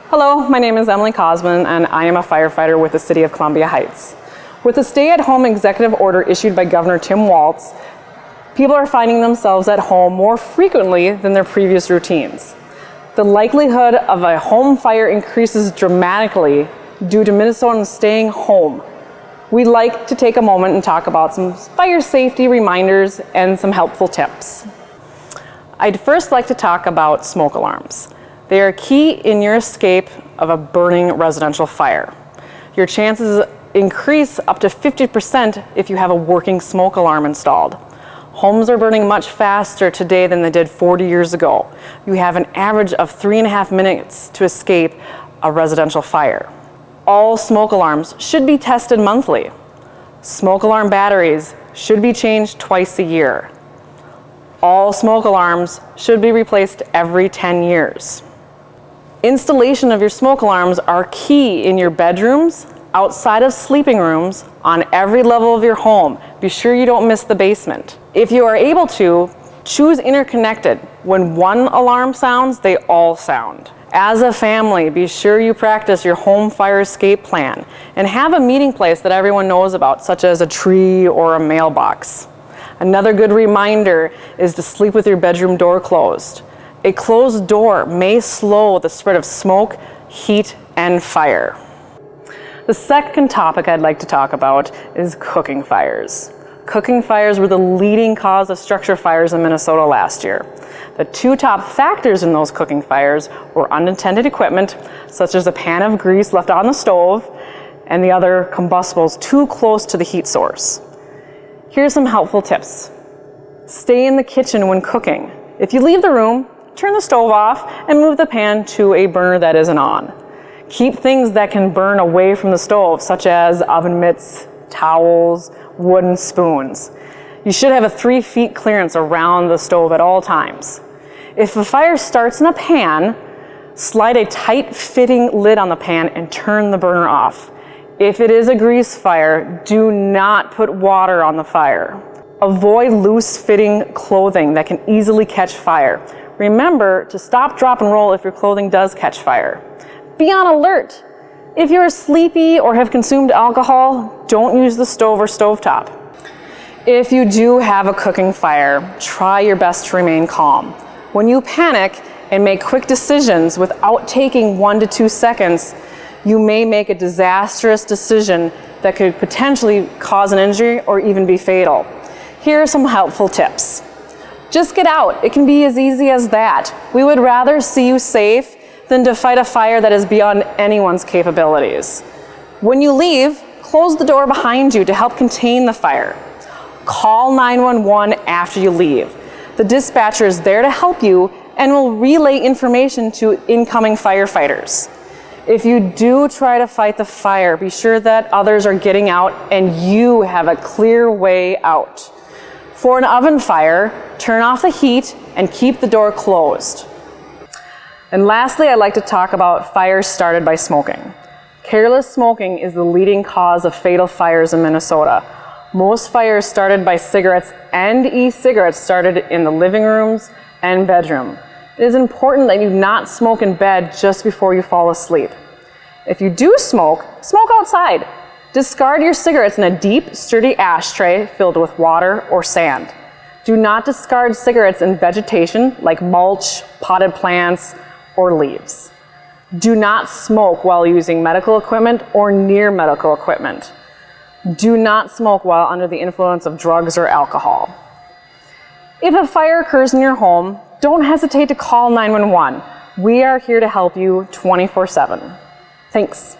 Hello, my name is Emily Cosman and I am a firefighter with the City of Columbia Heights. With the stay-at-home executive order issued by Governor Tim Walz, people are finding themselves at home more frequently than their previous routines. The likelihood of a home fire increases dramatically due to Minnesotans staying home. We'd like to take a moment and talk about some fire safety reminders and some helpful tips. I'd first like to talk about smoke alarms. They are key in your escape of a burning residential fire. Your chances increase up to 50% if you have a working smoke alarm installed. Homes are burning much faster today than they did 40 years ago. You have an average of 3.5 minutes to escape a residential fire. All smoke alarms should be tested monthly. Smoke alarm batteries should be changed twice a year. All smoke alarms should be replaced every 10 years. Installation of your smoke alarms are key in your bedrooms, outside of sleeping rooms, on every level of your home. Be sure you don't miss the basement. If you are able to, choose interconnected. When one alarm sounds, they all sound. As a family, be sure you practice your home fire escape plan and have a meeting place that everyone knows about, such as a tree or a mailbox. Another good reminder is to sleep with your bedroom door closed. A closed door may slow the spread of smoke, heat, and fire. The second topic I'd like to talk about is cooking fires. Cooking fires were the leading cause of structure fires in Minnesota last year. The two top factors in those cooking fires were unattended equipment, such as a pan of grease left on the stove, and the other combustibles too close to the heat source. Here's some helpful tips. Stay in the kitchen when cooking. If you leave the room, turn the stove off and move the pan to a burner that isn't on. Keep things that can burn away from the stove, such as oven mitts, towels, wooden spoons. You should have a 3 feet clearance around the stove at all times. If a fire starts in a pan, slide a tight-fitting lid on the pan and turn the burner off. If it is a grease fire, do not put water on the fire. Avoid loose-fitting clothing that can easily catch fire. Remember to stop, drop, and roll if your clothing does catch fire. Be on alert. If you're sleepy or have consumed alcohol, don't use the stove or stovetop. If you do have a cooking fire, try your best to remain calm. When you panic and make quick decisions without taking 1 to 2 seconds, you may make a disastrous decision that could potentially cause an injury or even be fatal. Here are some helpful tips. Just get out. It can be as easy as that. We would rather see you safe than to fight a fire that is beyond anyone's capabilities. When you leave, close the door behind you to help contain the fire. Call 911 after you leave. The dispatcher is there to help you and will relay information to incoming firefighters. If you do try to fight the fire, be sure that others are getting out and you have a clear way out. For an oven fire, turn off the heat and keep the door closed. And lastly, I'd like to talk about fires started by smoking. Careless smoking is the leading cause of fatal fires in Minnesota. Most fires started by cigarettes and e-cigarettes started in the living rooms and bedroom. It is important that you not smoke in bed just before you fall asleep. If you do smoke, smoke outside. Discard your cigarettes in a deep, sturdy ashtray filled with water or sand. Do not discard cigarettes in vegetation like mulch, potted plants, or leaves. Do not smoke while using medical equipment or near medical equipment. Do not smoke while under the influence of drugs or alcohol. If a fire occurs in your home, don't hesitate to call 911. We are here to help you 24/7. Thanks.